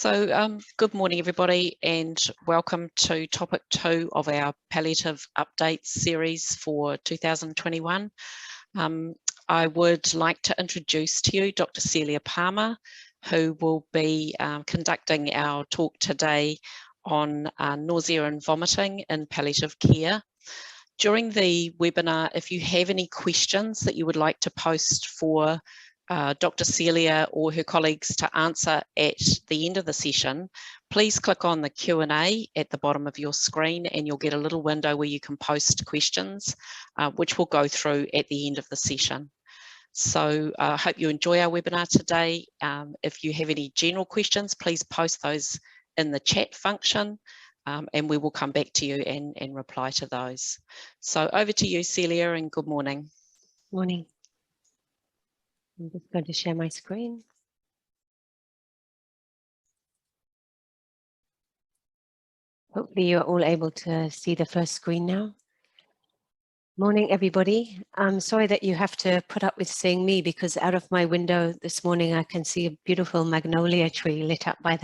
Good morning, everybody, and welcome to topic 2 of our Palliative Updates series for 2021. I would like to introduce to you Dr. Celia Palmer, who will be conducting our talk today on nausea and vomiting in palliative care. During the webinar, if you have any questions that you would like to post for Dr. Celia or her colleagues to answer at the end of the session, please click on the Q&A at the bottom of your screen and you'll get a little window where you can post questions, which we'll go through at the end of the session. So I hope you enjoy our webinar today. If you have any general questions, please post those in the chat function and we will come back to you and reply to those. So over to you, Celia, and good morning. Morning. I'm just going to share my screen. Hopefully you're all able to see the first screen now. Morning, everybody. I'm sorry that you have to put up with seeing me because out of my window this morning I can see a beautiful magnolia tree lit up by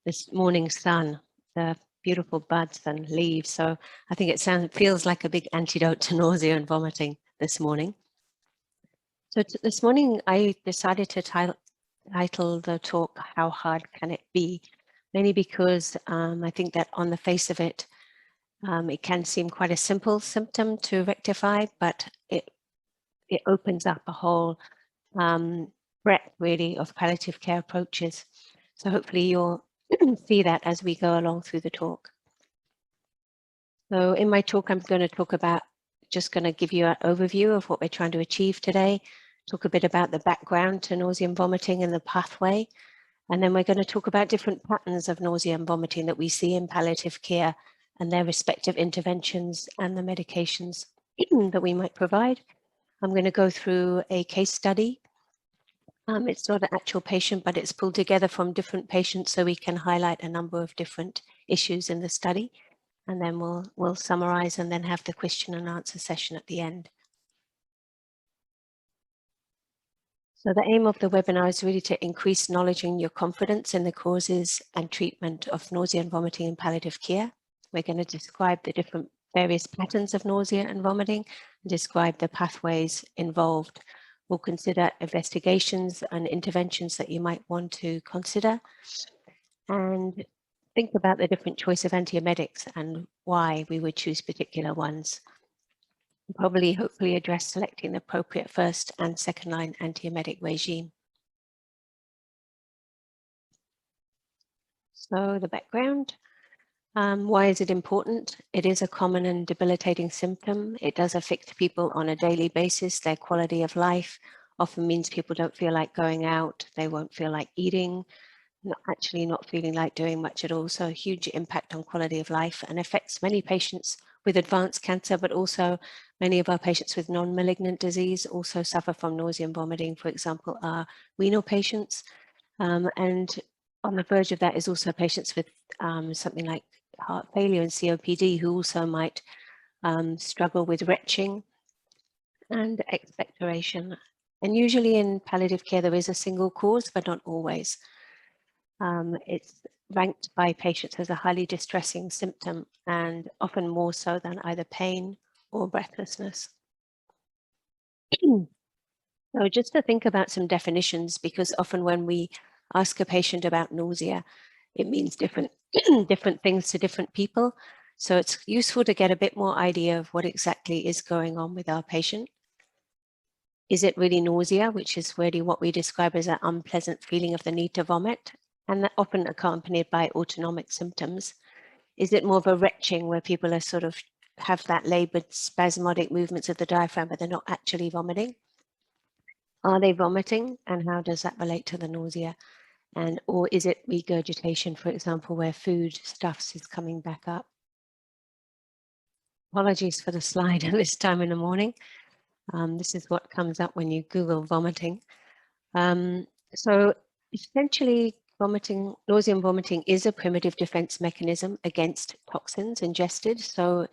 this morning sun, the beautiful buds and leaves. So I think it feels like a big antidote to nausea and vomiting this morning. So this morning I decided to title the talk, How Hard Can It Be? Mainly because I think that on the face of it, it can seem quite a simple symptom to rectify, but it opens up a whole breadth really of palliative care approaches. So hopefully you'll see that as we go along through the talk. So in my talk, I'm going to talk about, just going to give you an overview of what we're trying to achieve today, talk a bit about the background to nausea and vomiting and the pathway, and then we're going to talk about different patterns of nausea and vomiting that we see in palliative care and their respective interventions and the medications that we might provide. I'm going to go through a case study. It's not an actual patient, but it's pulled together from different patients so we can highlight a number of different issues in the study. And then we'll summarize and then have the question and answer session at the end. So the aim of the webinar is really to increase knowledge and your confidence in the causes and treatment of nausea and vomiting in palliative care. We're going to describe the different various patterns of nausea and vomiting and describe the pathways involved. We'll consider investigations and interventions that you might want to consider and think about the different choice of antiemetics and why we would choose particular ones. Probably, hopefully address selecting the appropriate first and second line antiemetic regime. So the background, why is it important? It is a common and debilitating symptom. It does affect people on a daily basis. Their quality of life often means people don't feel like going out. They won't feel like eating, not feeling like doing much at all. So a huge impact on quality of life and affects many patients with advanced cancer, but also many of our patients with non-malignant disease also suffer from nausea and vomiting, for example, are renal patients. And on the verge of that is also patients with something like heart failure and COPD who also might struggle with retching and expectoration. And usually in palliative care, there is a single cause, but not always. It's ranked by patients as a highly distressing symptom and often more so than either pain or breathlessness. So just to think about some definitions, because often when we ask a patient about nausea, it means different things to different people. So it's useful to get a bit more idea of what exactly is going on with our patient. Is it really nausea, which is really what we describe as an unpleasant feeling of the need to vomit, and that often accompanied by autonomic symptoms? Is it more of a retching where people are sort of have that labored spasmodic movements of the diaphragm, but they're not actually vomiting? Are they vomiting, and how does that relate to the nausea? Or is it regurgitation, for example, where food stuffs is coming back up? Apologies for the slide at this time in the morning. This is what comes up when you Google vomiting. So essentially, nausea and vomiting is a primitive defense mechanism against toxins ingested. So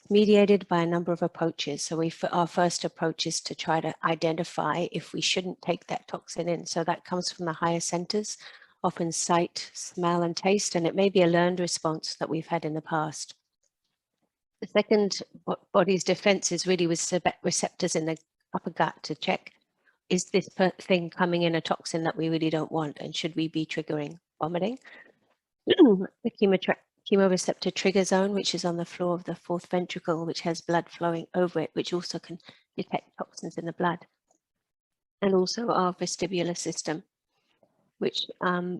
it's mediated by a number of approaches. So our first approach is to try to identify if we shouldn't take that toxin in. So that comes from the higher centers often sight, smell, and taste, and it may be a learned response that we've had in the past. The second body's defense is really with receptors in the upper gut to check, is this thing coming in a toxin that we really don't want, and should we be triggering vomiting? The chemoreceptor trigger zone, which is on the floor of the fourth ventricle, which has blood flowing over it, which also can detect toxins in the blood. And also our vestibular system, which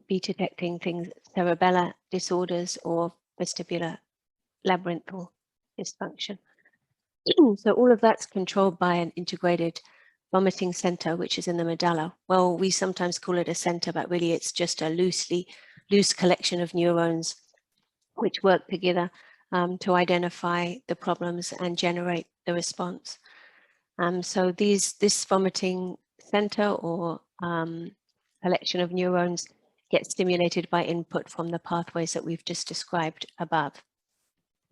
be detecting things, cerebellar disorders or vestibular labyrinthal dysfunction. So all of that's controlled by an integrated vomiting center, which is in the medulla. Well, we sometimes call it a center, but really it's just a loose collection of neurons which work together to identify the problems and generate the response. So this vomiting center or collection of neurons gets stimulated by input from the pathways that we've just described above.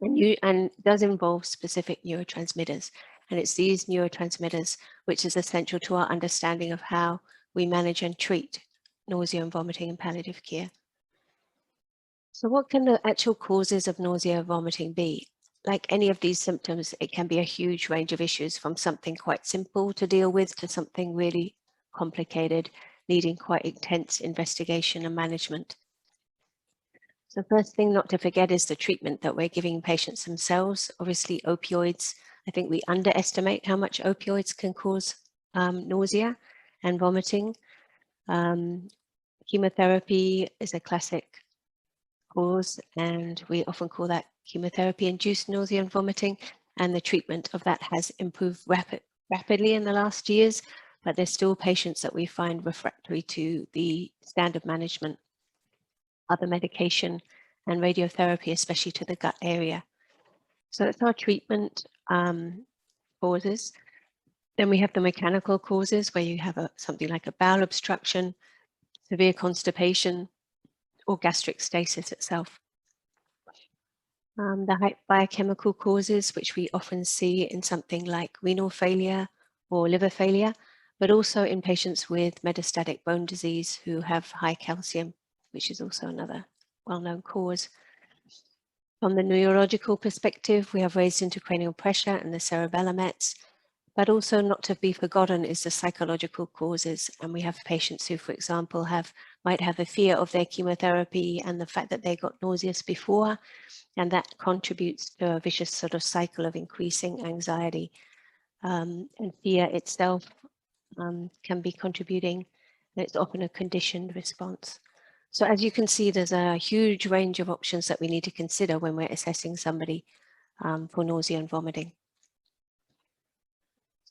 And does involve specific neurotransmitters. And it's these neurotransmitters which is essential to our understanding of how we manage and treat nausea and vomiting in palliative care. So what can the actual causes of nausea and vomiting be? Like any of these symptoms, it can be a huge range of issues, from something quite simple to deal with to something really complicated, needing quite intense investigation and management. So first thing not to forget is the treatment that we're giving patients themselves. Obviously opioids, I think we underestimate how much opioids can cause nausea and vomiting. Chemotherapy is a classic cause, and we often call that chemotherapy-induced nausea and vomiting, and the treatment of that has improved rapidly in the last years, but there's still patients that we find refractory to the standard management, other medication, and radiotherapy, especially to the gut area. So that's our treatment causes. Then we have the mechanical causes, where you have something like a bowel obstruction, severe constipation, or gastric stasis itself. The biochemical causes, which we often see in something like renal failure or liver failure, but also in patients with metastatic bone disease who have high calcium, which is also another well-known cause. From the neurological perspective, we have raised intracranial pressure and the cerebellar mets, but also not to be forgotten is the psychological causes. And we have patients who, for example, might have a fear of their chemotherapy and the fact that they got nauseous before, and that contributes to a vicious sort of cycle of increasing anxiety. And fear itself can be contributing, and it's often a conditioned response. So as you can see, there's a huge range of options that we need to consider when we're assessing somebody for nausea and vomiting.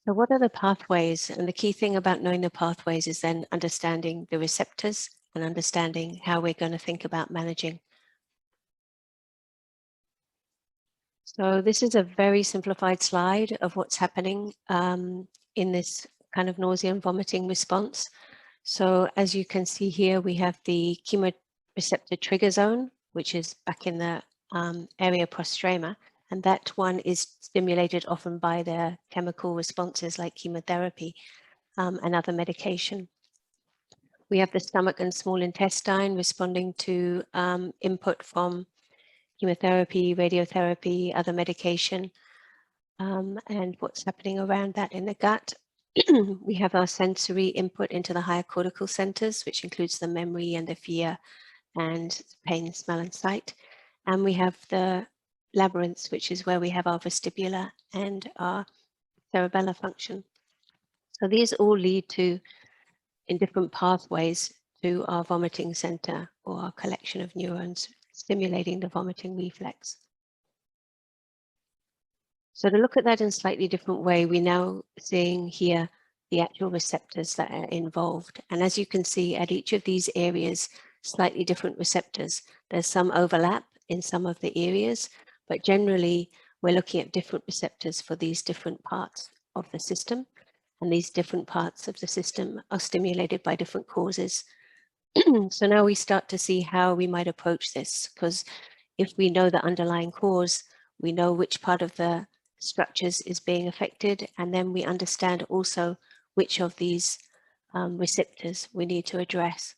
So what are the pathways? And the key thing about knowing the pathways is then understanding the receptors and understanding how we're going to think about managing. So this is a very simplified slide of what's happening in this kind of nausea and vomiting response. So as you can see here, we have the chemoreceptor trigger zone, which is back in the area postrema, and that one is stimulated often by the chemical responses like chemotherapy and other medication. We have the stomach and small intestine responding to input from chemotherapy, radiotherapy, other medication, and what's happening around that in the gut. We have our sensory input into the higher cortical centers, which includes the memory and the fear and pain, smell, and sight. And we have the labyrinths, which is where we have our vestibular and our cerebellar function. So these all lead to, in different pathways, to our vomiting center or our collection of neurons stimulating the vomiting reflex. So to look at that in a slightly different way, we're now seeing here the actual receptors that are involved. And as you can see, at each of these areas, slightly different receptors. There's some overlap in some of the areas, but generally we're looking at different receptors for these different parts of the system. And these different parts of the system are stimulated by different causes. So now we start to see how we might approach this, because if we know the underlying cause, we know which part of the structures is being affected, and then we understand also which of these receptors we need to address.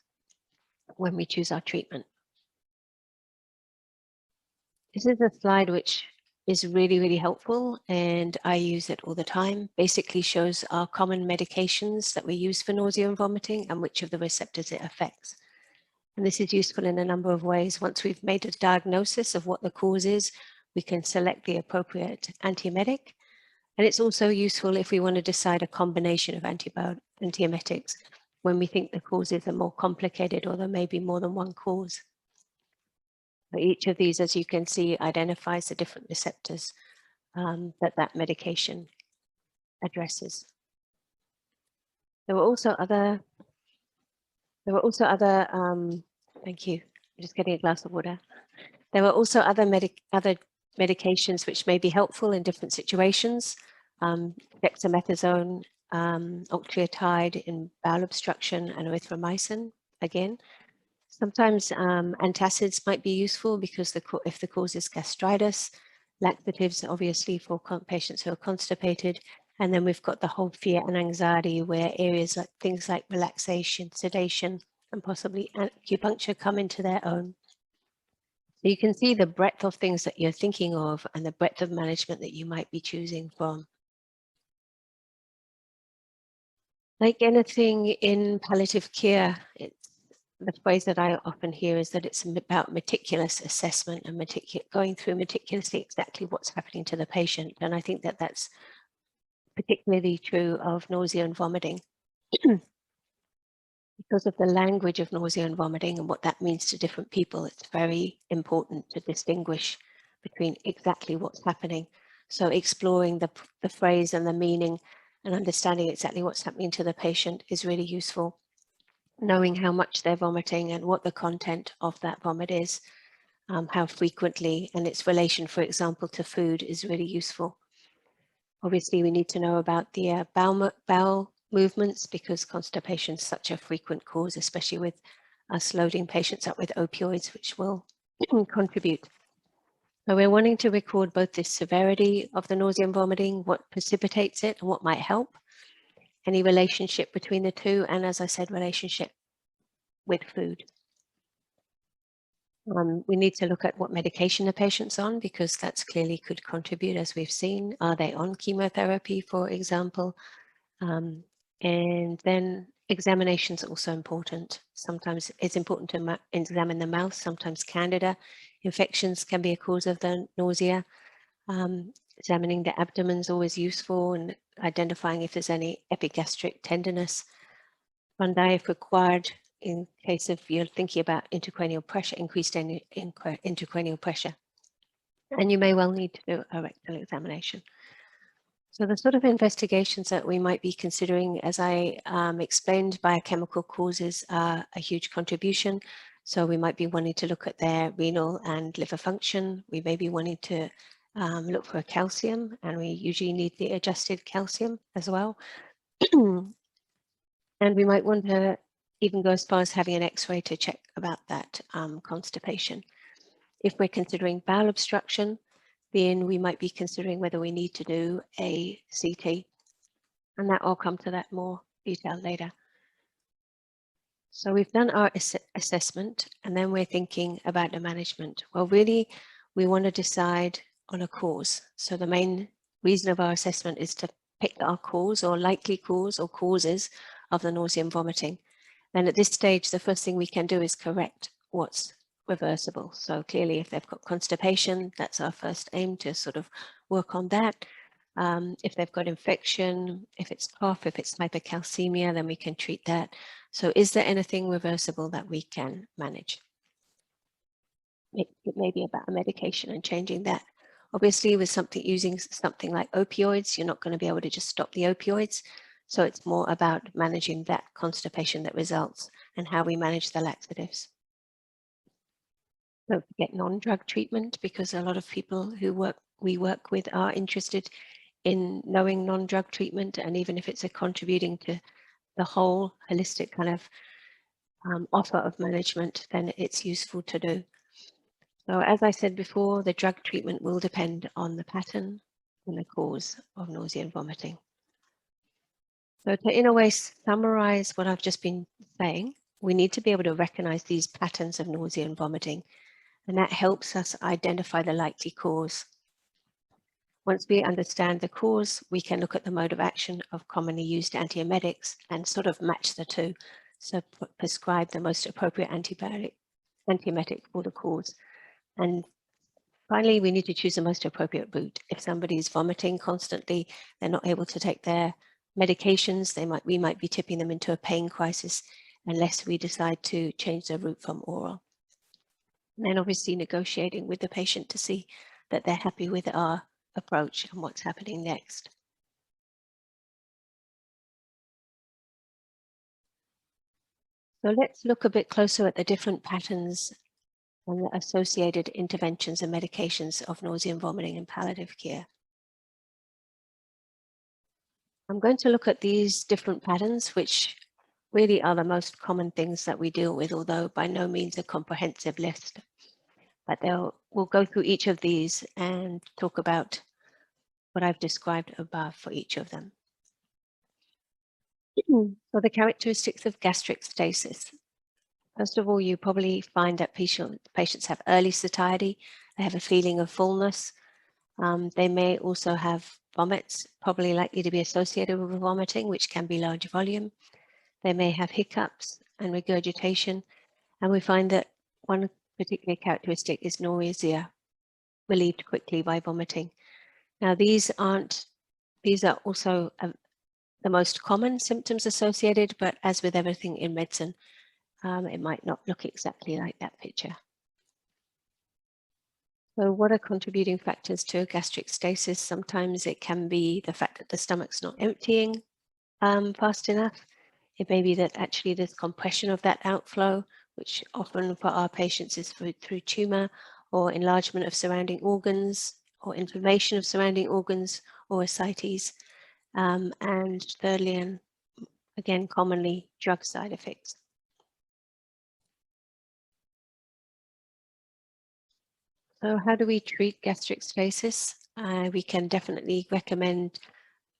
when we choose our treatment. This is a slide which is really, really helpful, and I use it all the time. Basically shows our common medications that we use for nausea and vomiting and which of the receptors it affects. And this is useful in a number of ways. Once we've made a diagnosis of what the cause is, we can select the appropriate antiemetic. And it's also useful if we want to decide a combination of antiemetics when we think the causes are more complicated or there may be more than one cause. But each of these, as you can see, identifies the different receptors that medication addresses. There were also other, thank you, I'm just getting a glass of water. There were also other medications which may be helpful in different situations. Dexamethasone, octreotide in bowel obstruction, and erythromycin again. Sometimes antacids might be useful because if the cause is gastritis, laxatives obviously for patients who are constipated, and then we've got the whole fear and anxiety where areas like things like relaxation, sedation, and possibly acupuncture come into their own. So you can see the breadth of things that you're thinking of and the breadth of management that you might be choosing from. Like anything in palliative care, the phrase that I often hear is that it's about meticulous assessment and going through meticulously exactly what's happening to the patient. And I think that that's particularly true of nausea and vomiting. Because of the language of nausea and vomiting and what that means to different people, it's very important to distinguish between exactly what's happening. So exploring the phrase and the meaning and understanding exactly what's happening to the patient is really useful. Knowing how much they're vomiting and what the content of that vomit is, how frequently, and its relation, for example, to food is really useful. Obviously, we need to know about the bowel movements because constipation is such a frequent cause, especially with us loading patients up with opioids, which will contribute. So we're wanting to record both the severity of the nausea and vomiting, what precipitates it, and what might help, any relationship between the two, and as I said, relationship with food. We need to look at what medication the patient's on because that's clearly could contribute, as we've seen. Are they on chemotherapy, for example? And then examination is also important. Sometimes it's important to examine the mouth. Sometimes candida infections can be a cause of the nausea. Examining the abdomen is always useful and identifying if there's any epigastric tenderness. Fungi if required in case of you're thinking about intracranial pressure, increased intracranial pressure. And you may well need to do a rectal examination. So the sort of investigations that we might be considering, as I explained, biochemical causes are a huge contribution. So we might be wanting to look at their renal and liver function. We may be wanting to look for a calcium, and we usually need the adjusted calcium as well. And we might want to even go as far as having an X-ray to check about that constipation. If we're considering bowel obstruction, then we might be considering whether we need to do a CT. And that I'll come to that more detail later. So we've done our assessment, and then we're thinking about the management. Well, really, we want to decide on a cause. So the main reason of our assessment is to pick our cause or likely cause or causes of the nausea and vomiting. Then at this stage, the first thing we can do is correct what's reversible. So clearly, if they've got constipation, that's our first aim to sort of work on that. If they've got infection, if it's cough, if it's hypercalcemia, then we can treat that. So is there anything reversible that we can manage? It may be about a medication and changing that. Obviously, with using something like opioids, you're not going to be able to just stop the opioids. So it's more about managing that constipation that results and how we manage the laxatives. Don't forget non-drug treatment, because a lot of people who we work with are interested in knowing non-drug treatment, and even if it's contributing to the whole holistic kind of offer of management, then it's useful to do. So as I said before, the drug treatment will depend on the pattern and the cause of nausea and vomiting. So to, in a way, summarize what I've just been saying, we need to be able to recognize these patterns of nausea and vomiting, and that helps us identify the likely cause. Once we understand the cause, we can look at the mode of action of commonly used antiemetics and sort of match the two. So prescribe the most appropriate antiemetic for the cause. And finally, we need to choose the most appropriate route. If somebody is vomiting constantly, they're not able to take their medications, we might be tipping them into a pain crisis unless we decide to change their route from oral. And then obviously negotiating with the patient to see that they're happy with our approach and what's happening next. So let's look a bit closer at the different patterns and the associated interventions and medications of nausea and vomiting in palliative care. I'm going to look at these different patterns, which really are the most common things that we deal with, although by no means a comprehensive list. But we'll go through each of these and talk about what I've described above for each of them. So the characteristics of gastric stasis. First of all, you probably find that patients have early satiety, they have a feeling of fullness. They may also have vomits, probably likely to be associated with vomiting, which can be large volume. They may have hiccups and regurgitation. And we find that one particular characteristic is nausea, relieved quickly by vomiting. Now, these are also the most common symptoms associated, but as with everything in medicine, it might not look exactly like that picture. So what are contributing factors to gastric stasis? Sometimes it can be the fact that the stomach's not emptying fast enough. It may be that actually there's compression of that outflow, which often for our patients is through tumor or enlargement of surrounding organs or inflammation of surrounding organs or ascites. And thirdly, and again, commonly drug side effects. So how do we treat gastric stasis? We can definitely recommend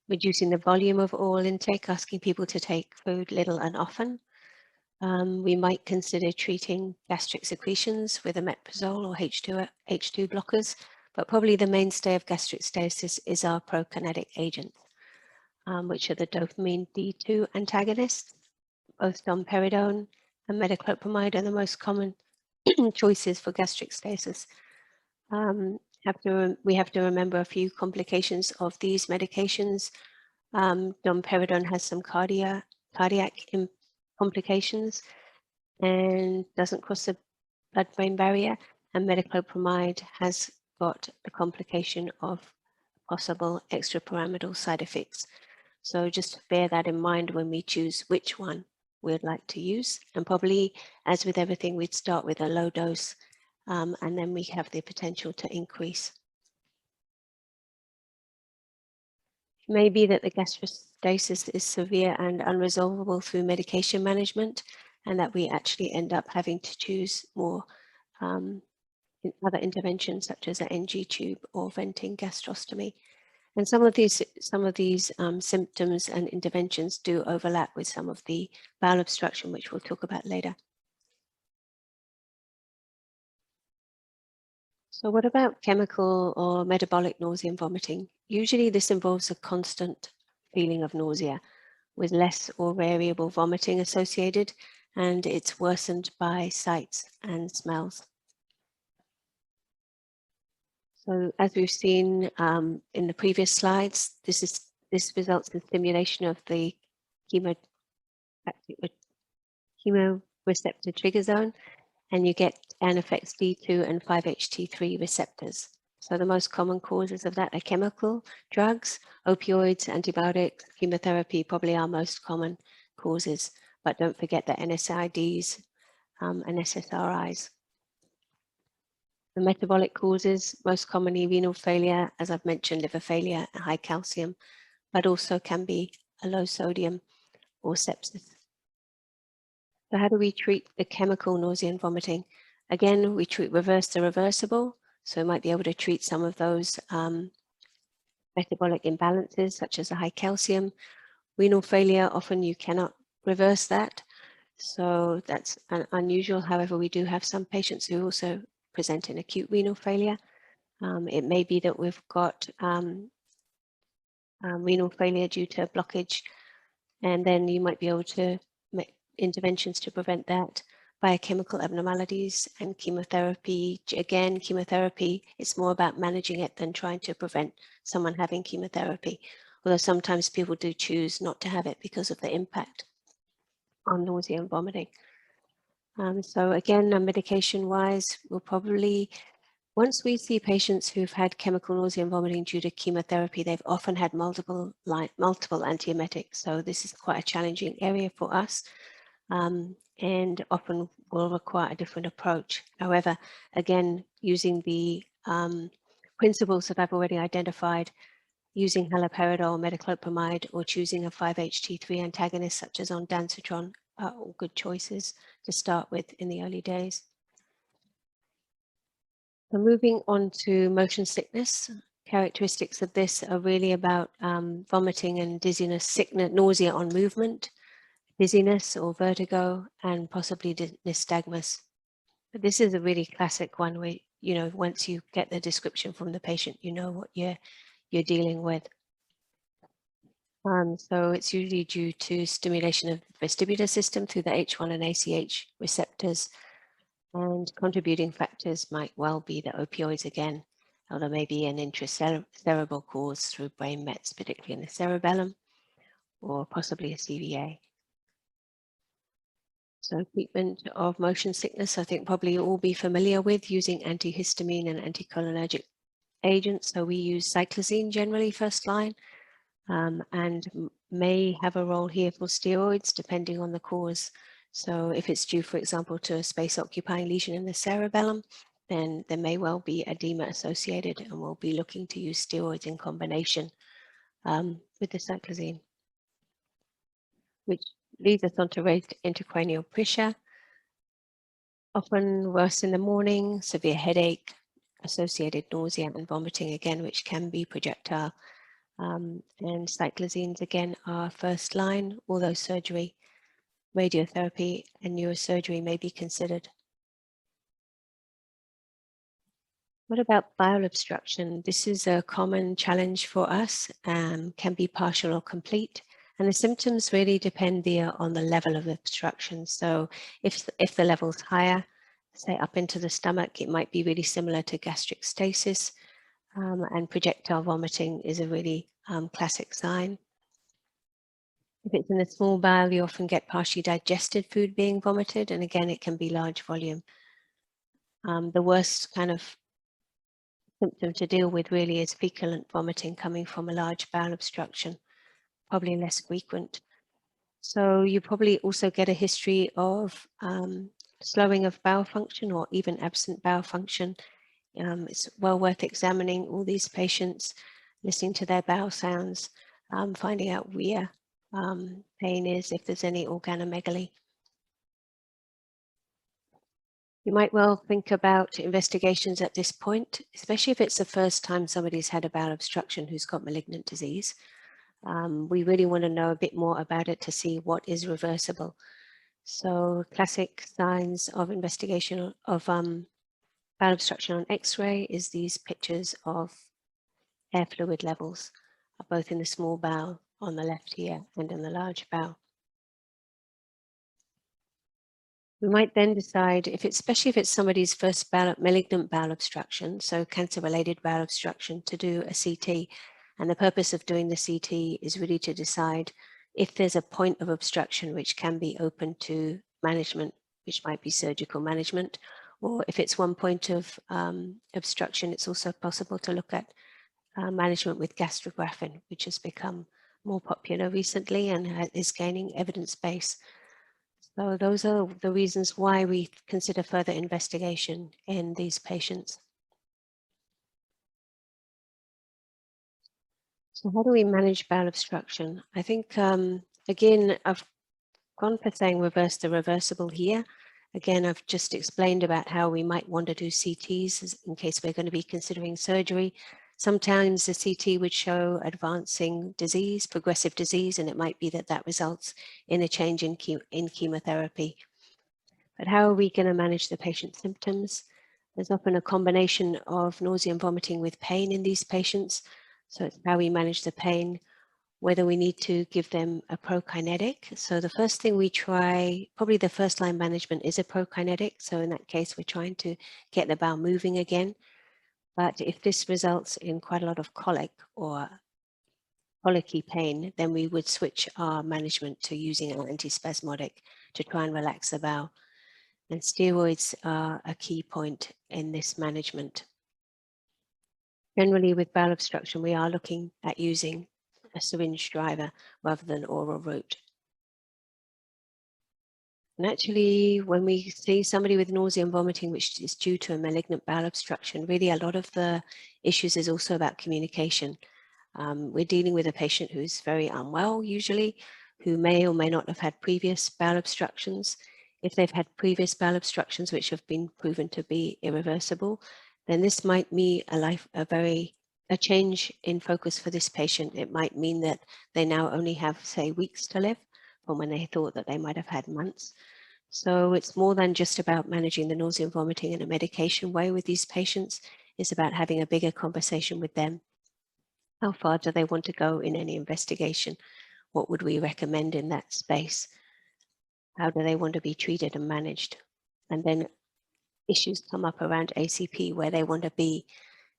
reducing the volume of oral intake, asking people to take food little and often. We might consider treating gastric secretions with omeprazole or H2 blockers, but probably the mainstay of gastric stasis is our prokinetic agents, which are the dopamine D2 antagonists. Both domperidone and metoclopramide are the most common choices for gastric stasis. We have to remember a few complications of these medications. Domperidone has some cardiac complications and doesn't cross the blood-brain barrier, and metoclopramide has got the complication of possible extrapyramidal side effects. So just bear that in mind when we choose which one we'd like to use. And probably, as with everything, we'd start with a low dose and then we have the potential to increase. It may be that the gastristasis is severe and unresolvable through medication management, and that we actually end up having to choose more other interventions such as an NG tube or venting gastrostomy. And some of these symptoms and interventions do overlap with some of the bowel obstruction, which we'll talk about later. So what about chemical or metabolic nausea and vomiting? Usually this involves a constant feeling of nausea with less or variable vomiting associated, and it's worsened by sights and smells. So as we've seen in the previous slides, this results in stimulation of the chemoreceptor trigger zone, and you get Anaphex D2 and 5-HT3 receptors. So the most common causes of that are chemical drugs, opioids, antibiotics, chemotherapy, probably our most common causes, but don't forget the NSAIDs and SSRIs. The metabolic causes, most commonly renal failure, as I've mentioned, liver failure, high calcium, but also can be a low sodium or sepsis. So how do we treat the chemical nausea and vomiting? Again, we reverse the reversible. So we might be able to treat some of those metabolic imbalances, such as a high calcium. Renal failure, often you cannot reverse that. So that's unusual. However, we do have some patients who also present in acute renal failure. It may be that we've got renal failure due to blockage, and then you might be able to make interventions to prevent that. Biochemical abnormalities and chemotherapy. Again, chemotherapy, it's more about managing it than trying to prevent someone having chemotherapy. Although sometimes people do choose not to have it because of the impact on nausea and vomiting. So again, medication-wise, we'll probably, once we see patients who've had chemical nausea and vomiting due to chemotherapy, they've often had multiple antiemetics. So this is quite a challenging area for us, and often will require a different approach. However, again, using the principles that I've already identified, using haloperidol, metoclopramide, or choosing a 5-HT3 antagonist such as ondansetron are all good choices to start with in the early days. So moving on to motion sickness, characteristics of this are really about vomiting and dizziness, sickness, nausea on movement, dizziness or vertigo, and possibly nystagmus. But this is a really classic one where, you know, once you get the description from the patient, you know what you're dealing with. So it's usually due to stimulation of the vestibular system through the H1 and ACH receptors, and contributing factors might well be the opioids again, although maybe an intracerebral cause through brain mets, particularly in the cerebellum, or possibly a CVA. So treatment of motion sickness, I think probably all be familiar with using antihistamine and anticholinergic agents. So we use cyclizine generally first line, and may have a role here for steroids depending on the cause. So if it's due, for example, to a space-occupying lesion in the cerebellum, then there may well be edema associated, and we'll be looking to use steroids in combination with the cyclizine, which leads us on to raised intracranial pressure, often worse in the morning, severe headache, associated nausea and vomiting again, which can be projectile. And cyclizines again are first line, although surgery, radiotherapy and neurosurgery may be considered. What about bowel obstruction? This is a common challenge for us, can be partial or complete. And the symptoms really depend there on the level of obstruction. So if the level's higher, say up into the stomach, it might be really similar to gastric stasis. And projectile vomiting is a really classic sign. If it's in the small bowel, you often get partially digested food being vomited, and again, it can be large volume. The worst kind of symptom to deal with really is fecal vomiting coming from a large bowel obstruction, probably less frequent. So you probably also get a history of slowing of bowel function or even absent bowel function. It's well worth examining all these patients, listening to their bowel sounds, finding out where pain is, if there's any organomegaly. You might well think about investigations at this point, especially if it's the first time somebody's had a bowel obstruction who's got malignant disease. We really want to know a bit more about it to see what is reversible. So classic signs of investigation of bowel obstruction on X-ray is these pictures of air fluid levels, both in the small bowel on the left here and in the large bowel. We might then decide, especially if it's somebody's first malignant bowel obstruction, so cancer-related bowel obstruction, to do a CT. And the purpose of doing the CT is really to decide if there's a point of obstruction which can be open to management, which might be surgical management, or if it's one point of obstruction, it's also possible to look at management with gastrographin, which has become more popular recently and is gaining evidence base. So those are the reasons why we consider further investigation in these patients. So how do we manage bowel obstruction? I think, again, I've gone for saying reverse the reversible here. Again, I've just explained about how we might want to do CTs in case we're going to be considering surgery. Sometimes the CT would show advancing disease, progressive disease, and it might be that that results in a change in chemotherapy. But how are we going to manage the patient's symptoms? There's often a combination of nausea and vomiting with pain in these patients. So it's how we manage the pain, whether we need to give them a prokinetic. So the first thing we try, probably the first line management, is a prokinetic. So in that case, we're trying to get the bowel moving again. But if this results in quite a lot of colic or colicky pain, then we would switch our management to using an antispasmodic to try and relax the bowel. And steroids are a key point in this management. Generally, with bowel obstruction, we are looking at using a syringe driver rather than oral route. And actually, when we see somebody with nausea and vomiting, which is due to a malignant bowel obstruction, really a lot of the issues is also about communication. We're dealing with a patient who's very unwell, usually, who may or may not have had previous bowel obstructions. If they've had previous bowel obstructions which have been proven to be irreversible, then this might mean a change in focus for this patient. It might mean that they now only have, say, weeks to live from when they thought that they might have had months. So it's more than just about managing the nausea and vomiting in a medication way with these patients. It's about having a bigger conversation with them. How far do they want to go in any investigation? What would we recommend in that space? How do they want to be treated and managed? And then issues come up around ACP, where they want to be.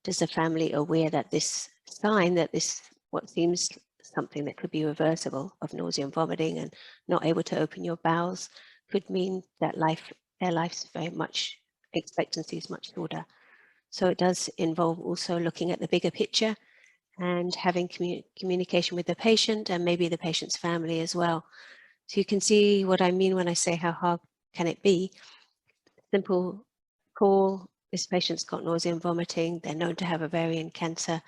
Does the family aware that this sign, that this, what seems something that could be reversible of nausea and vomiting and not able to open your bowels, could mean that their life's very much, expectancy is much shorter. So it does involve also looking at the bigger picture and having communication with the patient and maybe the patient's family as well. So you can see what I mean when I say how hard can it be. Simple call, this patient's got nausea and vomiting, they're known to have ovarian cancer,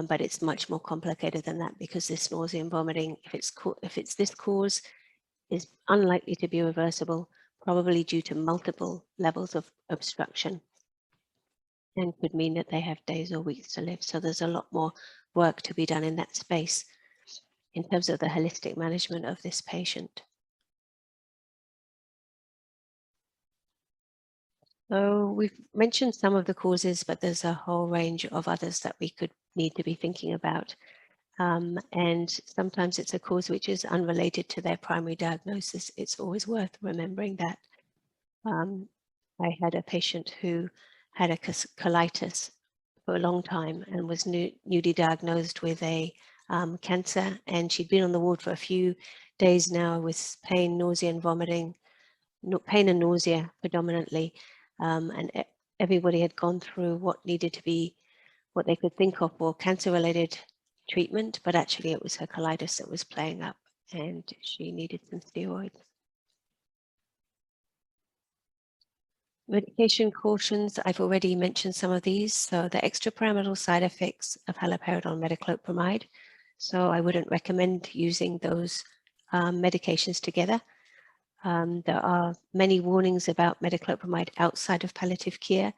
but it's much more complicated than that, because this nausea and vomiting, if it's this cause, is unlikely to be reversible, probably due to multiple levels of obstruction, and could mean that they have days or weeks to live. So there's a lot more work to be done in that space in terms of the holistic management of this patient. So we've mentioned some of the causes, but there's a whole range of others that we could need to be thinking about. And sometimes it's a cause which is unrelated to their primary diagnosis. It's always worth remembering that. I had a patient who had a colitis for a long time and was newly diagnosed with a cancer, and she'd been on the ward for a few days now with pain, nausea and vomiting, pain and nausea predominantly, and everybody had gone through what needed to be, what they could think of for cancer-related treatment, but actually it was her colitis that was playing up and she needed some steroids. Medication cautions, I've already mentioned some of these. So the extrapyramidal side effects of haloperidol and metoclopramide. So I wouldn't recommend using those medications together. There are many warnings about metoclopramide outside of palliative care.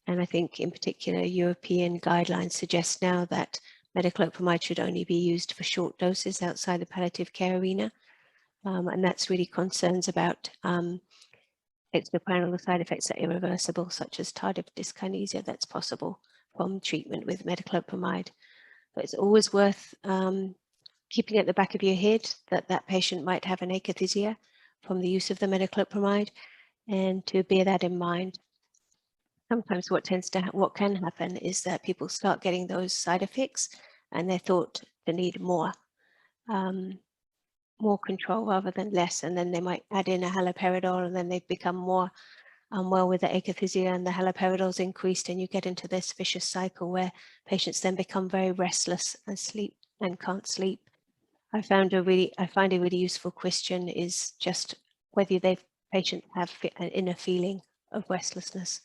And I think in particular, European guidelines suggest now that metoclopramide should only be used for short doses outside the palliative care arena. And that's really concerns about extrapyramidal side effects that are irreversible, such as tardive dyskinesia that's possible from treatment with metoclopramide. But it's always worth keeping at the back of your head that that patient might have an akathisia from the use of the metoclopramide, and to bear that in mind. Sometimes what can happen is that people start getting those side effects and they're thought to need more control rather than less, and then they might add in a haloperidol, and then they become more unwell with the akathisia, and the haloperidol's increased, and you get into this vicious cycle where patients then become very restless and can't sleep. I find a really useful question is just whether patients have an inner feeling of restlessness.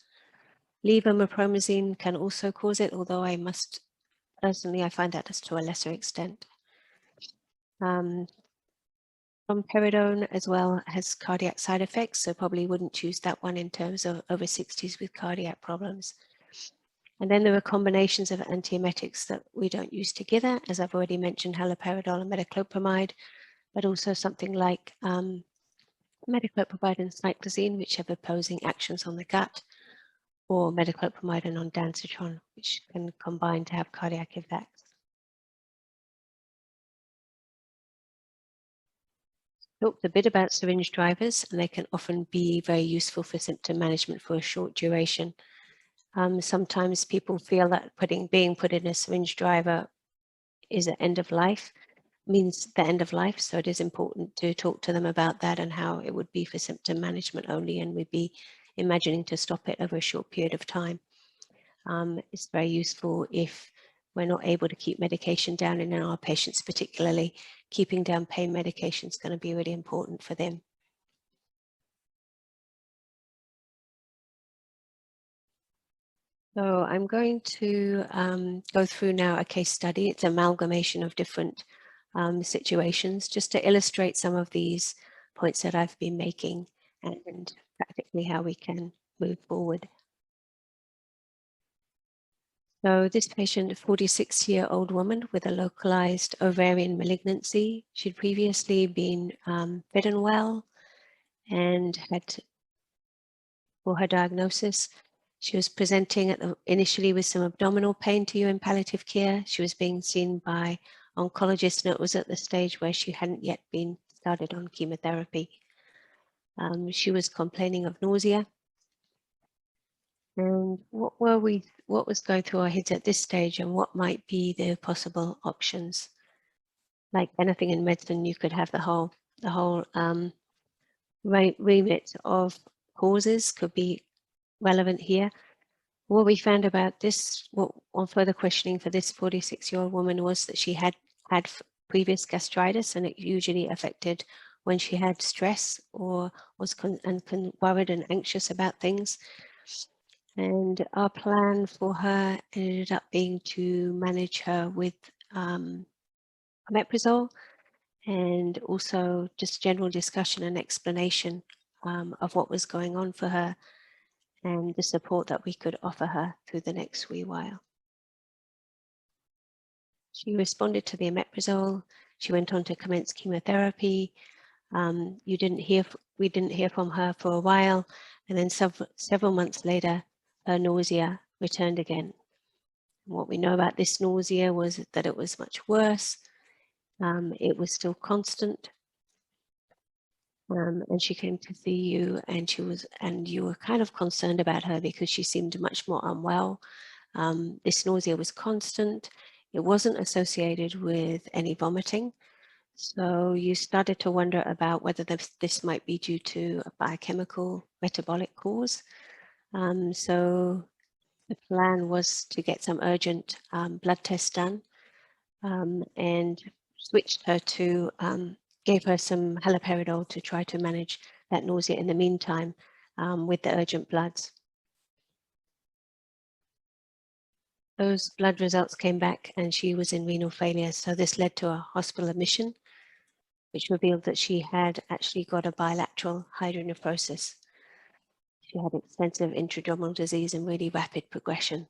Levomepromazine can also cause it, although I find that to a lesser extent. Peridone as well has cardiac side effects, so probably wouldn't choose that one in terms of over 60s with cardiac problems. And then there are combinations of antiemetics that we don't use together, as I've already mentioned, haloperidol and metoclopramide, but also something like metoclopramide and cyclizine, which have opposing actions on the gut, or metoclopramide and ondansetron, which can combine to have cardiac effects. Talked a bit about syringe drivers, and they can often be very useful for symptom management for a short duration. Sometimes people feel that being put in a syringe driver is the end of life, means the end of life. So it is important to talk to them about that and how it would be for symptom management only, and we'd be imagining to stop it over a short period of time. It's very useful if we're not able to keep medication down, and in our patients particularly, keeping down pain medication is going to be really important for them. So I'm going to go through now a case study. It's an amalgamation of different situations just to illustrate some of these points that I've been making and practically how we can move forward. So this patient, a 46-year-old woman with a localized ovarian malignancy. She'd previously been fit and well and had, for her diagnosis, she was presenting initially with some abdominal pain to you in palliative care. She was being seen by oncologists, and it was at the stage where she hadn't yet been started on chemotherapy. She was complaining of nausea. And what was going through our heads at this stage, and what might be the possible options? Like anything in medicine, you could have the whole remit of causes could be relevant here. What we found about this, on further questioning for this 46-year-old woman, was that she had previous gastritis, and it usually affected when she had stress or was worried and anxious about things. And our plan for her ended up being to manage her with omeprazole, and also just general discussion and explanation of what was going on for her and the support that we could offer her through the next wee while. She responded to the omeprazole. She went on to commence chemotherapy. We didn't hear from her for a while, and then several months later, her nausea returned again. What we know about this nausea was that it was much worse. It was still constant. And she came to see you, and you were kind of concerned about her because she seemed much more unwell. This nausea was constant. It wasn't associated with any vomiting. So you started to wonder about whether this might be due to a biochemical metabolic cause. So the plan was to get some urgent blood tests done, and switched her to gave her some haloperidol to try to manage that nausea in the meantime with the urgent bloods. Those blood results came back and she was in renal failure. So this led to a hospital admission, which revealed that she had actually got a bilateral hydronephrosis. She had extensive intradermal disease and really rapid progression.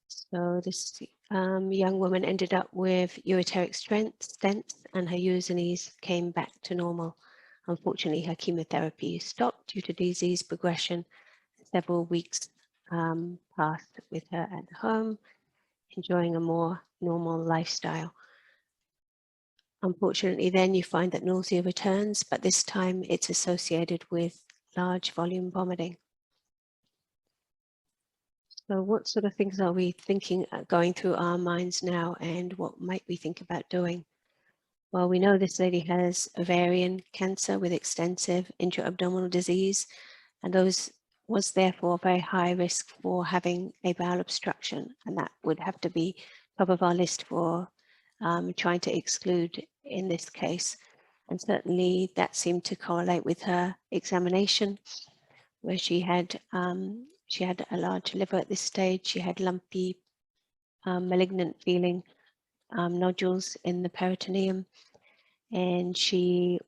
So this young woman ended up with ureteric stents, and her urease came back to normal. Unfortunately, her chemotherapy stopped due to disease progression. Several weeks passed with her at home, enjoying a more normal lifestyle. Unfortunately, then you find that nausea returns, but this time it's associated with large volume vomiting. So what sort of things are we thinking, going through our minds now, and what might we think about doing? Well, we know this lady has ovarian cancer with extensive intra-abdominal disease, and those was therefore very high risk for having a bowel obstruction, and that would have to be top of our list for trying to exclude in this case. And certainly that seemed to correlate with her examination, where she had a large liver at this stage. She had lumpy, malignant feeling nodules in the peritoneum, and she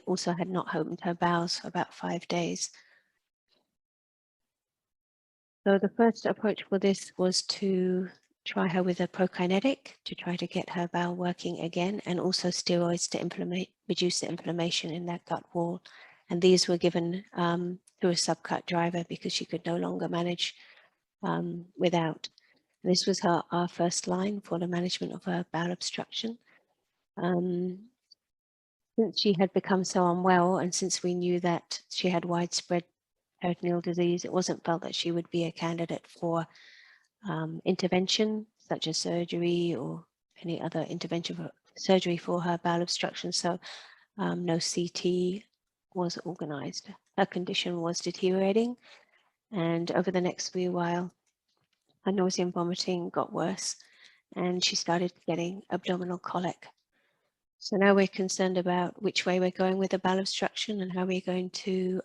also had not opened her bowels for about 5 days. So the first approach for this was to try her with a prokinetic to try to get her bowel working again, and also steroids to reduce the inflammation in that gut wall. And these were given through a subcut driver because she could no longer manage without. And this was our first line for the management of her bowel obstruction. Since she had become so unwell, and since we knew that she had widespread peritoneal disease, it wasn't felt that she would be a candidate for intervention, such as surgery or any other intervention for surgery for her bowel obstruction. So no CT was organized. Her condition was deteriorating, and over the next few while, her nausea and vomiting got worse, and she started getting abdominal colic. So now we're concerned about which way we're going with the bowel obstruction and how we're going to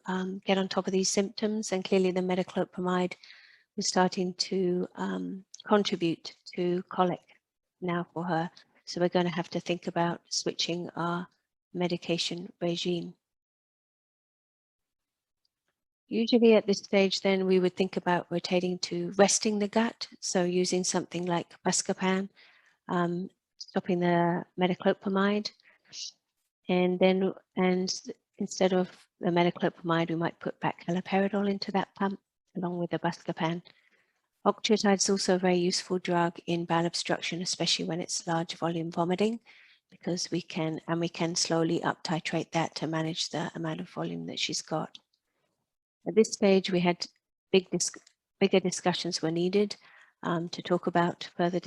get on top of these symptoms. And clearly the metoclopramide was starting to contribute to colic now for her. So we're going to have to think about switching our medication regime. Usually at this stage, then we would think about rotating to resting the gut. So using something like buscopan, stopping the metoclopramide, and instead of the metoclopramide, we might put back haloperidol into that pump along with the buscopan. Octreotide is also a very useful drug in bowel obstruction, especially when it's large volume vomiting, because we can slowly up titrate that to manage the amount of volume that she's got. At this stage, we had bigger discussions were needed to talk about further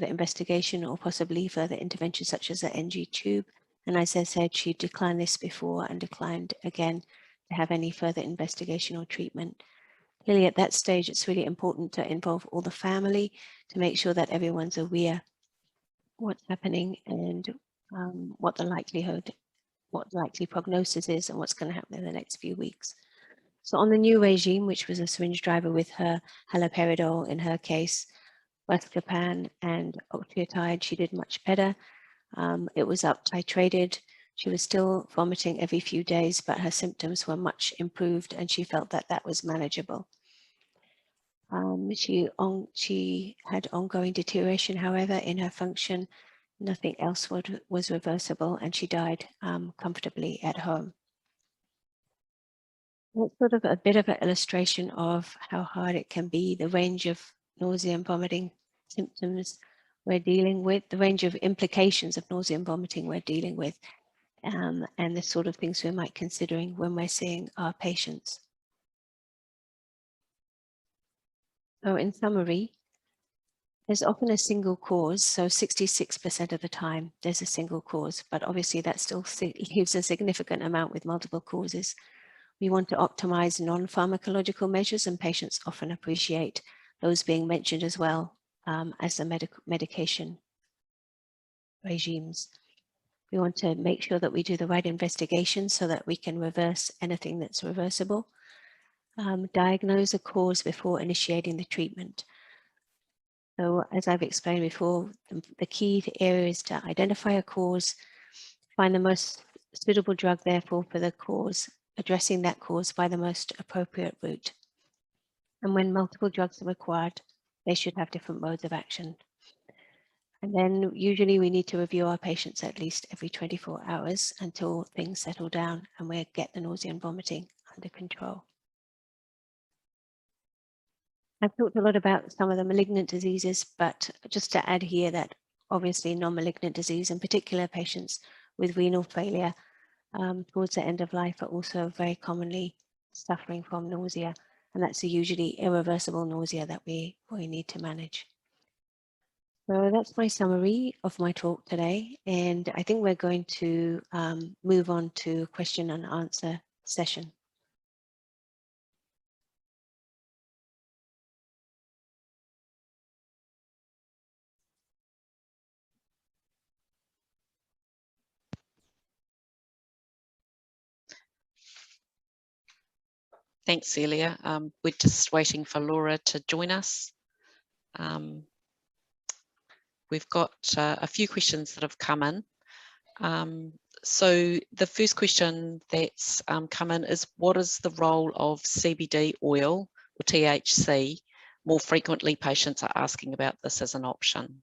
investigation or possibly further intervention such as the NG tube. And as I said, she declined this before and declined again to have any further investigation or treatment. Clearly at that stage, it's really important to involve all the family to make sure that everyone's aware what's happening and what the likely prognosis is and what's going to happen in the next few weeks. So on the new regime, which was a syringe driver with her haloperidol in her case, buscopan and octreotide, she did much better. It was up titrated. She was still vomiting every few days, but her symptoms were much improved and she felt that that was manageable. She had ongoing deterioration, however, in her function. Nothing else was reversible, and she died comfortably at home. That's sort of a bit of an illustration of how hard it can be, the range of nausea and vomiting symptoms we're dealing with, the range of implications of nausea and vomiting we're dealing with, and the sort of things we might be considering when we're seeing our patients. So in summary, there's often a single cause, so 66% of the time there's a single cause, but obviously that still leaves a significant amount with multiple causes. We want to optimize non-pharmacological measures, and patients often appreciate those being mentioned as well as the medication regimes. We want to make sure that we do the right investigation so that we can reverse anything that's reversible. Diagnose a cause before initiating the treatment. So as I've explained before, the key area is to identify a cause, find the most suitable drug therefore for the cause, addressing that cause by the most appropriate route. And when multiple drugs are required, they should have different modes of action. And then usually we need to review our patients at least every 24 hours until things settle down and we get the nausea and vomiting under control. I've talked a lot about some of the malignant diseases, but just to add here that obviously non-malignant disease, in particular patients with renal failure towards the end of life, are also very commonly suffering from nausea, and that's usually irreversible nausea that we need to manage. So that's my summary of my talk today, and I think we're going to move on to question and answer session. Thanks, Celia. We're just waiting for Laura to join us. We've got a few questions that have come in. So the first question that's come in is, what is the role of CBD oil or THC, more frequently patients are asking about this as an option.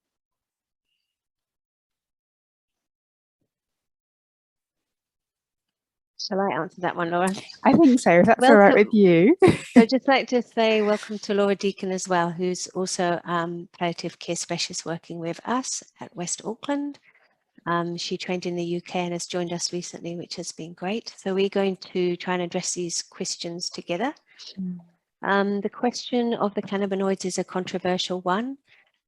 Shall I answer that one, Laura? I think so, if that's all right with you. I'd just like to say welcome to Laura Deacon as well, who's also palliative care specialist working with us at West Auckland. She trained in the UK and has joined us recently, which has been great. So we're going to try and address these questions together. The question of the cannabinoids is a controversial one.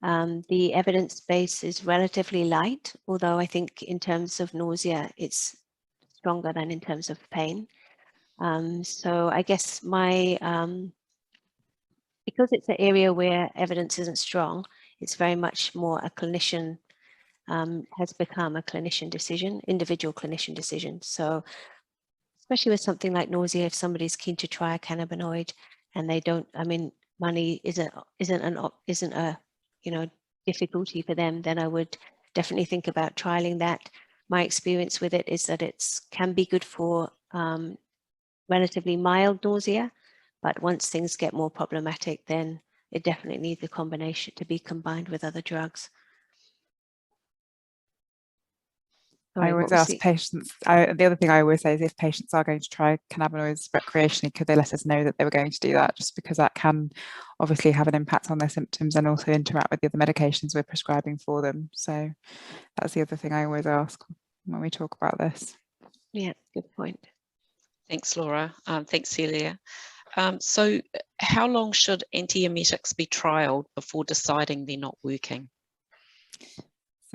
The evidence base is relatively light, although I think in terms of nausea, it's stronger than in terms of pain. So I guess because it's an area where evidence isn't strong, it's very much more a clinician, has become a clinician decision, individual clinician decision. So especially with something like nausea, if somebody's keen to try a cannabinoid and they don't, I mean, money isn't a difficulty for them, then I would definitely think about trialing that. My experience with it is that it can be good for relatively mild nausea, but once things get more problematic, then it definitely needs a combination to be combined with other drugs. I always ask patients, the other thing I always say is if patients are going to try cannabinoids recreationally, could they let us know that they were going to do that, just because that can obviously have an impact on their symptoms and also interact with the other medications we're prescribing for them. So that's the other thing I always ask when we talk about this. Yeah, good point. Thanks, Laura. Thanks, Celia. So how long should antiemetics be trialled before deciding they're not working?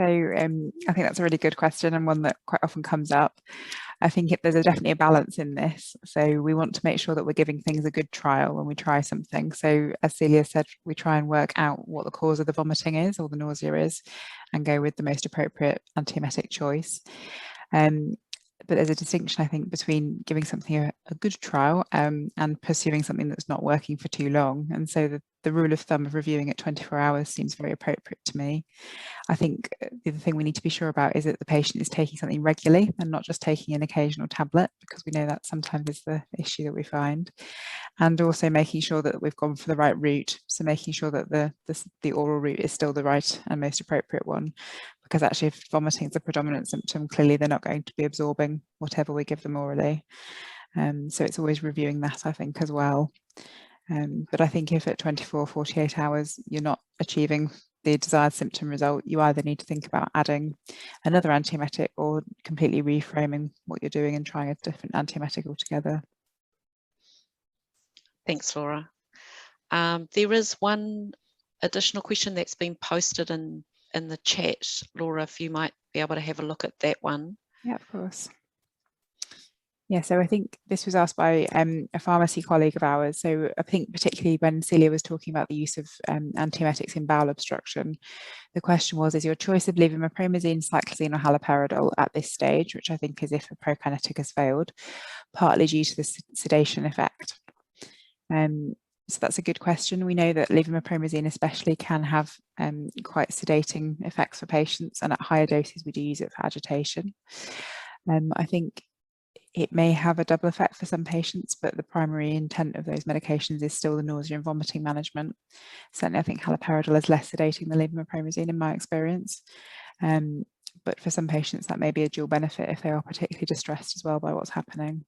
So I think that's a really good question, and one that quite often comes up. I think there's definitely a balance in this. So we want to make sure that we're giving things a good trial when we try something. So as Celia said, we try and work out what the cause of the vomiting is or the nausea is and go with the most appropriate antiemetic choice. But there's a distinction, I think, between giving something a good trial and pursuing something that's not working for too long. And so the rule of thumb of reviewing at 24 hours seems very appropriate to me. I think the other thing we need to be sure about is that the patient is taking something regularly and not just taking an occasional tablet, because we know that sometimes is the issue that we find. And also making sure that we've gone for the right route. So making sure that the oral route is still the right and most appropriate one. Because actually if vomiting is the predominant symptom, clearly they're not going to be absorbing whatever we give them orally. So it's always reviewing that, I think, as well. But I think if at 24, 48 hours you're not achieving the desired symptom result, you either need to think about adding another antiemetic or completely reframing what you're doing and trying a different antiemetic altogether. Thanks, Laura. There is one additional question that's been posted in the chat. Laura, if you might be able to have a look at that one. Yeah, of course. Yeah, so I think this was asked by a pharmacy colleague of ours. So I think particularly when Celia was talking about the use of antiemetics in bowel obstruction, the question was, is your choice of levomepromazine, cyclizine or haloperidol at this stage, which I think is if a prokinetic has failed, partly due to the sedation effect? So that's a good question. We know that levomepromazine especially can have quite sedating effects for patients, and at higher doses we do use it for agitation. I think it may have a double effect for some patients, but the primary intent of those medications is still the nausea and vomiting management. Certainly I think haloperidol is less sedating than levomepromazine in my experience. But for some patients that may be a dual benefit if they are particularly distressed as well by what's happening.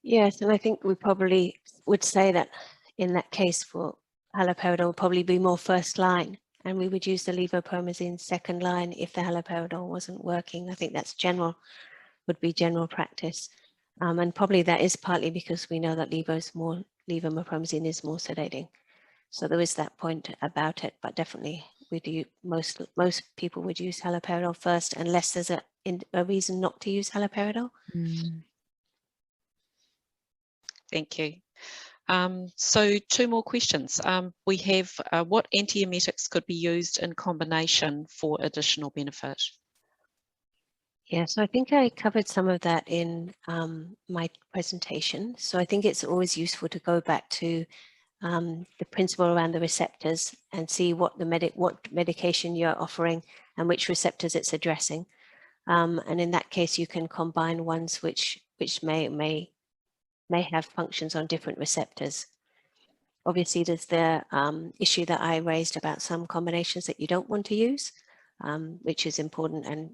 Yes, and I think we probably would say that in that case for haloperidol would probably be more first line, and we would use the levopromazine second line if the haloperidol wasn't working. I think that's would be general practice. And probably that is partly because we know that levomepromazine is more sedating. So there is that point about it, but definitely most people would use haloperidol first unless there's a reason not to use haloperidol. Thank you. So 2 more questions. We have what antiemetics could be used in combination for additional benefit? Yeah, so I think I covered some of that in my presentation. So I think it's always useful to go back to the principle around the receptors and see what medication you're offering and which receptors it's addressing. And in that case, you can combine ones which may have functions on different receptors. Obviously, there's the issue that I raised about some combinations that you don't want to use, which is important. And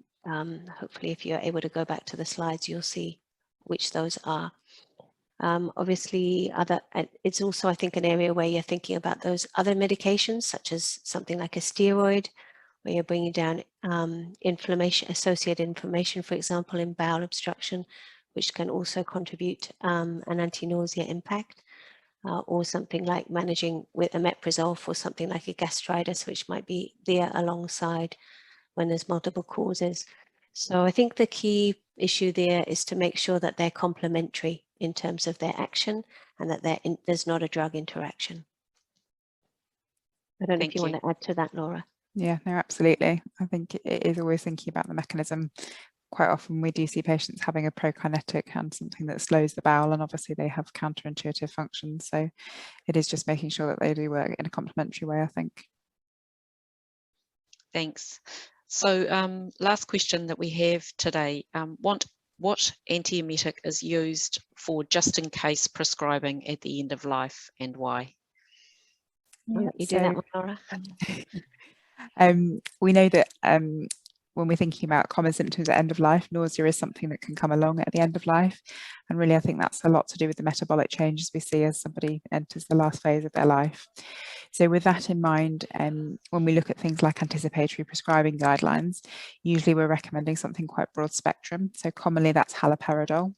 hopefully, if you're able to go back to the slides, you'll see which those are. Obviously, it's also, I think, an area where you're thinking about those other medications, such as something like a steroid, where you're bringing down inflammation, associated inflammation, for example, in bowel obstruction, which can also contribute an anti-nausea impact, or something like managing with omeprazole for something like a gastritis, which might be there alongside when there's multiple causes. So I think the key issue there is to make sure that they're complementary in terms of their action and that there's not a drug interaction. I don't know if you want to add to that, Laura. Yeah, no, absolutely. I think it is always thinking about the mechanism. Quite often we do see patients having a prokinetic and something that slows the bowel, and obviously they have counterintuitive functions. So it is just making sure that they do work in a complementary way, I think. Thanks. So last question that we have today, what antiemetic is used for just in case prescribing at the end of life and why? Yeah, you do that one, Laura. We know that when we're thinking about common symptoms at end of life, nausea is something that can come along at the end of life. And really, I think that's a lot to do with the metabolic changes we see as somebody enters the last phase of their life. So with that in mind, when we look at things like anticipatory prescribing guidelines, usually we're recommending something quite broad spectrum. So commonly that's haloperidol,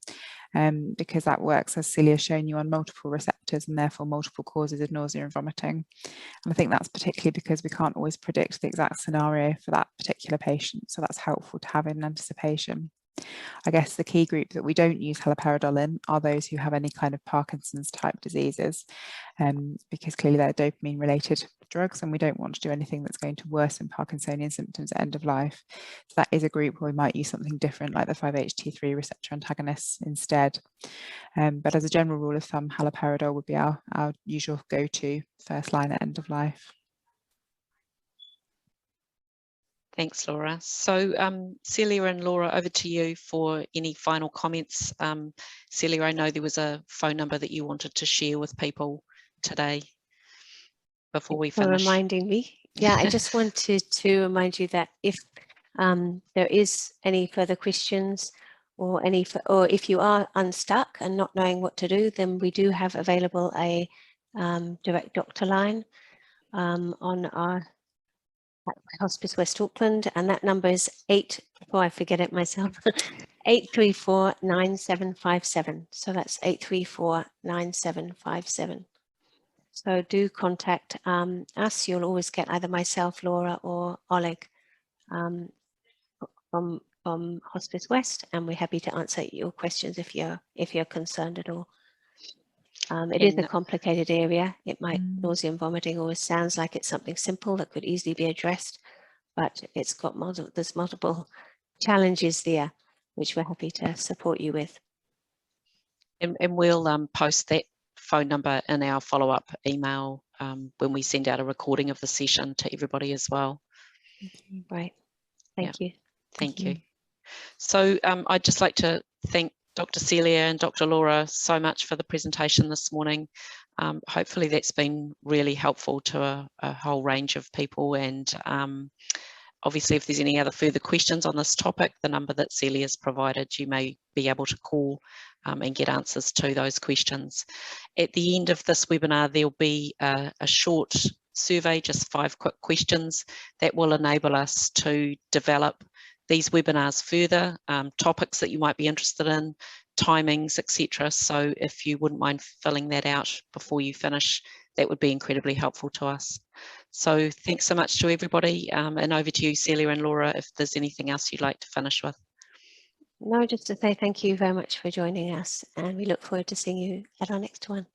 because that works, as Celia has shown you, on multiple receptors and therefore multiple causes of nausea and vomiting. And I think that's particularly because we can't always predict the exact scenario for that particular patient. So that's helpful to have in anticipation. I guess the key group that we don't use haloperidol in are those who have any kind of Parkinson's type diseases, because clearly they're dopamine related drugs and we don't want to do anything that's going to worsen Parkinsonian symptoms at end of life. So that is a group where we might use something different like the 5-HT3 receptor antagonists instead. But as a general rule of thumb, haloperidol would be our usual go-to first line at end of life. Thanks, Laura. So Celia and Laura, over to you for any final comments. Celia, I know there was a phone number that you wanted to share with people today before we finish. For reminding me. Yeah, I just wanted to remind you that if there is any further questions or if you are unstuck and not knowing what to do, then we do have available a direct doctor line on our Hospice West Auckland, and that number is 834-9757. So that's 834-9757. So do contact us. You'll always get either myself, Laura, or Oleg from Hospice West, and we're happy to answer your questions if you're concerned at all. It is a complicated area. It might nausea and vomiting always sounds like it's something simple that could easily be addressed, but it's got there's multiple challenges there, which we're happy to support you with. And we'll post that phone number in our follow-up email when we send out a recording of the session to everybody as well. Right. Thank you. Thank you. So I'd just like to thank Dr. Celia and Dr. Laura so much for the presentation this morning. Hopefully that's been really helpful to a whole range of people, and obviously if there's any other further questions on this topic, the number that Celia's provided, you may be able to call and get answers to those questions. At the end of this webinar, there'll be a short survey, just 5 quick questions that will enable us to develop these webinars further, topics that you might be interested in, timings, etc. So if you wouldn't mind filling that out before you finish, that would be incredibly helpful to us. So thanks so much to everybody, and over to you, Celia and Laura, if there's anything else you'd like to finish with. No, just to say thank you very much for joining us, and we look forward to seeing you at our next one.